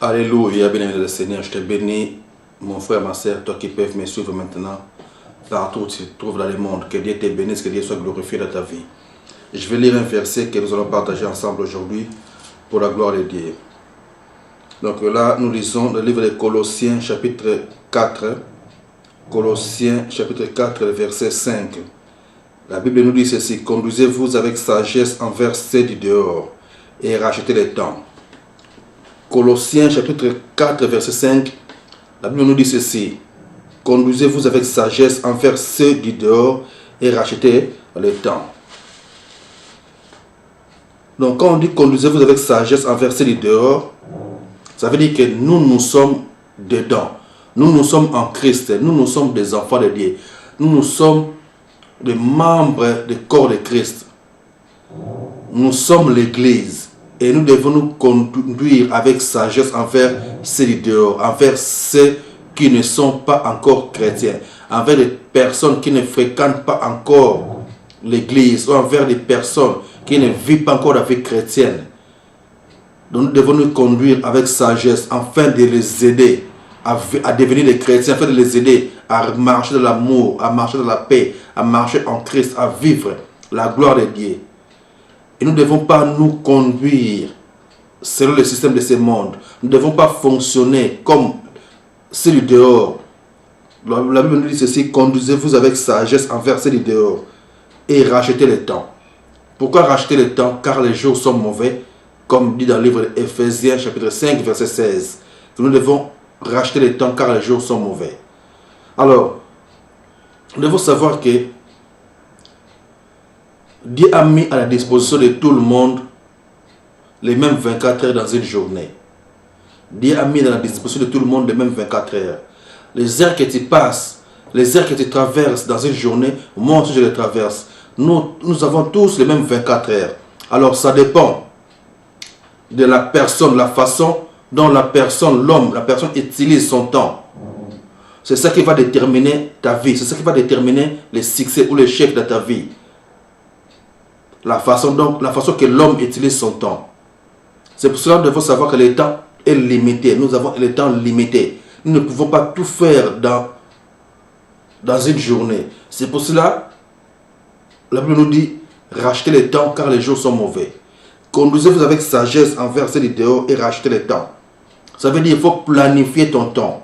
Alléluia, bien-aimé le Seigneur, je te bénis, mon frère, ma soeur, toi qui peux me suivre maintenant, partout où tu te trouves dans le monde, que Dieu te bénisse, que Dieu soit glorifié dans ta vie. Je vais lire un verset que nous allons partager ensemble aujourd'hui pour la gloire de Dieu. Donc là, nous lisons le livre de Colossiens, chapitre 4, Colossiens, chapitre 4, verset 5. La Bible nous dit ceci: conduisez-vous avec sagesse envers ceux du dehors et rachetez le temps. Colossiens chapitre 4 verset 5, la Bible nous dit ceci: conduisez-vous avec sagesse envers ceux du dehors et rachetez le temps. Donc quand on dit conduisez-vous avec sagesse envers ceux du dehors, ça veut dire que nous sommes dedans. Nous sommes en Christ. Nous sommes des enfants de Dieu. Nous sommes des membres du corps de Christ. Nous sommes l'Église. Et nous devons nous conduire avec sagesse envers ceux du dehors, envers ceux qui ne sont pas encore chrétiens, envers les personnes qui ne fréquentent pas encore l'Église, ou envers les personnes qui ne vivent pas encore la vie chrétienne. Donc nous devons nous conduire avec sagesse afin de les aider à devenir des chrétiens, afin de les aider à marcher dans l'amour, à marcher dans la paix, à marcher en Christ, à vivre la gloire de Dieu. Et nous ne devons pas nous conduire selon le système de ce monde. Nous ne devons pas fonctionner comme ceux du dehors. La Bible nous dit ceci: conduisez-vous avec sagesse envers ceux du dehors et rachetez le temps. Pourquoi racheter le temps? Car les jours sont mauvais, comme dit dans le livre d'Éphésiens chapitre 5 verset 16. Nous devons racheter le temps car les jours sont mauvais. Alors, nous devons savoir que Dieu a mis à la disposition de tout le monde les mêmes 24 heures dans une journée. Dieu a mis à la disposition de tout le monde les mêmes 24 heures. Les heures que tu passes, les heures que tu traverses dans une journée, moi aussi je les traverse. Nous avons tous les mêmes 24 heures. Alors ça dépend de la personne, la façon dont la personne utilise son temps. C'est ça qui va déterminer ta vie. C'est ça qui va déterminer le succès ou l'échec de ta vie. La façon que l'homme utilise son temps. C'est pour cela que nous devons savoir que le temps est limité. Nous avons le temps limité. Nous ne pouvons pas tout faire dans une journée. C'est pour cela que la Bible nous dit: rachetez le temps car les jours sont mauvais. Conduisez-vous avec sagesse envers ceux du dehors et rachetez le temps. Ça veut dire qu'il faut planifier ton temps.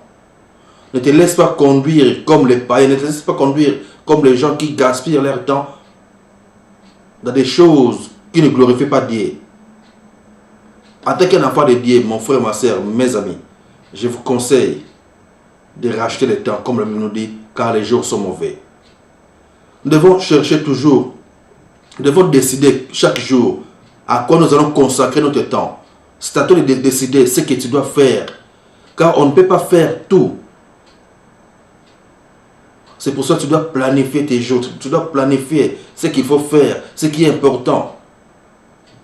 Ne te laisse pas conduire comme les païens. Ne te laisse pas conduire comme les gens qui gaspillent leur temps dans des choses qui ne glorifient pas Dieu. En tant qu'un enfant de Dieu, mon frère, ma soeur, mes amis, je vous conseille de racheter le temps, comme la Bible nous dit, car les jours sont mauvais. Nous devons chercher toujours, nous devons décider chaque jour à quoi nous allons consacrer notre temps. C'est à toi de décider ce que tu dois faire, car on ne peut pas faire tout. C'est pour ça que tu dois planifier tes jours, tu dois planifier ce qu'il faut faire, ce qui est important.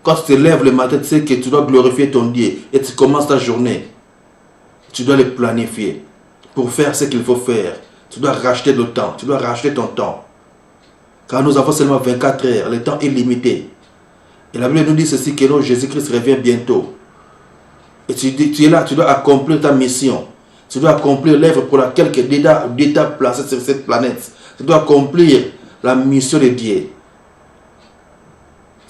Quand tu te lèves le matin, tu sais que tu dois glorifier ton Dieu et tu commences ta journée. Tu dois le planifier pour faire ce qu'il faut faire. Tu dois racheter le temps, tu dois racheter ton temps. Car nous avons seulement 24 heures, le temps est limité. Et la Bible nous dit ceci, que Jésus-Christ revient bientôt. Et tu es là, tu dois accomplir ta mission. Tu dois accomplir l'œuvre pour laquelle Dieu t'a placé sur cette planète. Tu dois accomplir la mission de Dieu.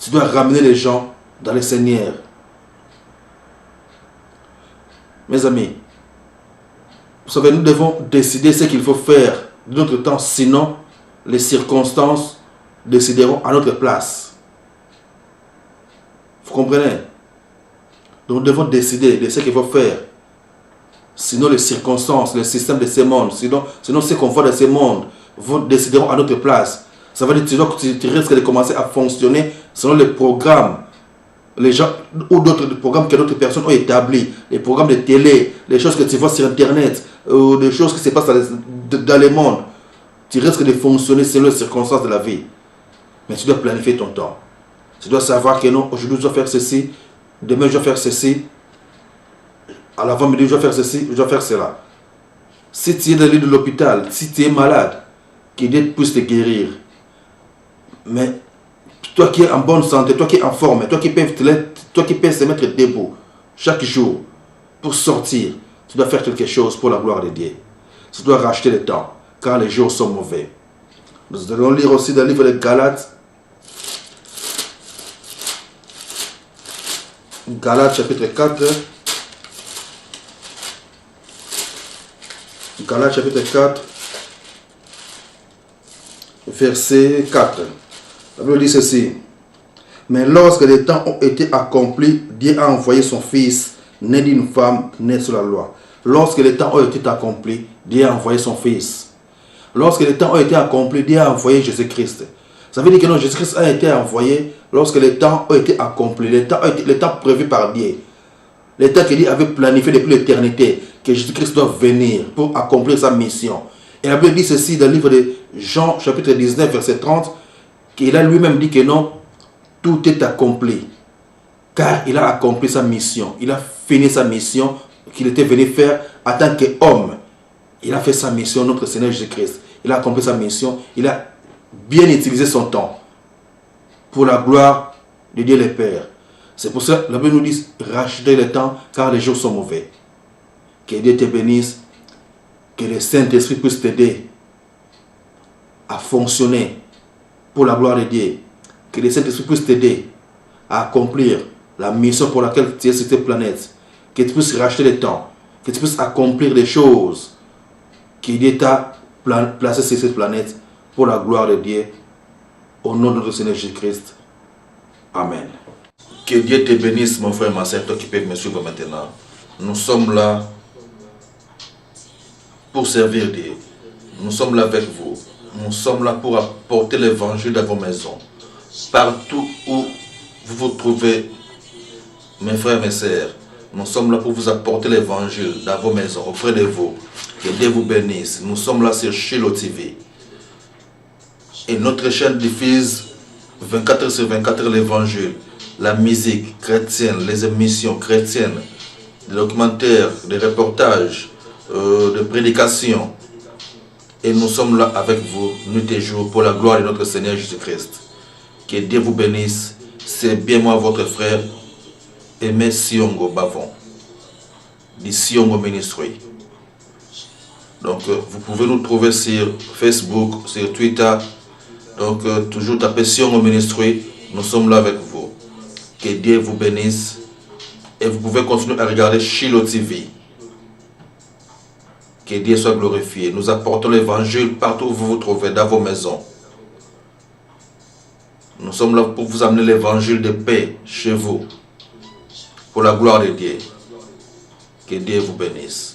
Tu dois ramener les gens dans le Seigneur. Mes amis, vous savez, nous devons décider ce qu'il faut faire de notre temps, sinon les circonstances décideront à notre place. Vous comprenez? Donc nous devons décider de ce qu'il faut faire. Sinon les circonstances, le système de ce monde, sinon ce qu'on voit dans ce monde, décideront à notre place. Ça veut dire que tu risques de commencer à fonctionner selon les programmes, les gens ou d'autres programmes que d'autres personnes ont établis, les programmes de télé, les choses que tu vois sur Internet, ou des choses qui se passent dans le monde. Tu risques de fonctionner selon les circonstances de la vie. Mais tu dois planifier ton temps. Tu dois savoir que non, aujourd'hui je dois faire ceci, demain je dois faire ceci, à l'avant-midi je dois faire ceci, je dois faire cela. Si tu es dans le lit de l'hôpital, si tu es malade, que Dieu puisse te guérir. Mais toi qui es en bonne santé, toi qui es en forme, toi qui peux se mettre debout chaque jour pour sortir, tu dois faire quelque chose pour la gloire de Dieu. Tu dois racheter le temps, car les jours sont mauvais. Nous allons lire aussi dans le livre de Galates. Galates chapitre 4. Galates chapitre 4. Verset 4. La Bible dit ceci. Mais lorsque les temps ont été accomplis, Dieu a envoyé son Fils, né d'une femme, né sous la loi. Lorsque les temps ont été accomplis, Dieu a envoyé son Fils. Lorsque les temps ont été accomplis, Dieu a envoyé Jésus-Christ. Ça veut dire que non, Jésus-Christ a été envoyé lorsque les temps ont été accomplis. Les temps prévus par Dieu. Les temps que Dieu avait planifié depuis l'éternité, que Jésus-Christ doit venir pour accomplir sa mission. Et la Bible dit ceci dans le livre de Jean, chapitre 19, verset 30, qu'il a lui-même dit que non, tout est accompli. Car il a accompli sa mission. Il a fini sa mission qu'il était venu faire en tant qu'homme. Il a fait sa mission, notre Seigneur Jésus-Christ. Il a accompli sa mission. Il a bien utilisé son temps pour la gloire de Dieu le Père. C'est pour ça que la Bible nous dit rachetez le temps car les jours sont mauvais. Que Dieu te bénisse. Que le Saint-Esprit puisse t'aider à fonctionner pour la gloire de Dieu. Que le Saint-Esprit puisse t'aider à accomplir la mission pour laquelle tu es sur cette planète. Que tu puisses racheter le temps. Que tu puisses accomplir des choses que Dieu t'a placées sur cette planète pour la gloire de Dieu. Au nom de notre Seigneur Jésus-Christ. Amen. Que Dieu te bénisse, mon frère et ma soeur, toi qui peux me suivre maintenant. Nous sommes là pour servir Dieu. Nous sommes là avec vous. Nous sommes là pour apporter l'évangile dans vos maisons. Partout où vous vous trouvez, mes frères et mes sœurs, nous sommes là pour vous apporter l'évangile dans vos maisons, auprès de vous. Que Dieu vous bénisse. Nous sommes là sur Shiloh TV. Et notre chaîne diffuse 24 sur 24 l'évangile, la musique chrétienne, les émissions chrétiennes, des documentaires, des reportages, des prédications. Et nous sommes là avec vous, nuit et jour, pour la gloire de notre Seigneur Jésus-Christ. Que Dieu vous bénisse. C'est bien moi, votre frère, Aimé Siongo Bavon, du Siongo Ministry. Donc, vous pouvez nous trouver sur Facebook, sur Twitter. Donc, toujours tapez Siongo Ministry. Nous sommes là avec vous. Que Dieu vous bénisse. Et vous pouvez continuer à regarder Shiloh TV. Que Dieu soit glorifié. Nous apportons l'évangile partout où vous vous trouvez, dans vos maisons. Nous sommes là pour vous amener l'évangile de paix chez vous. Pour la gloire de Dieu. Que Dieu vous bénisse.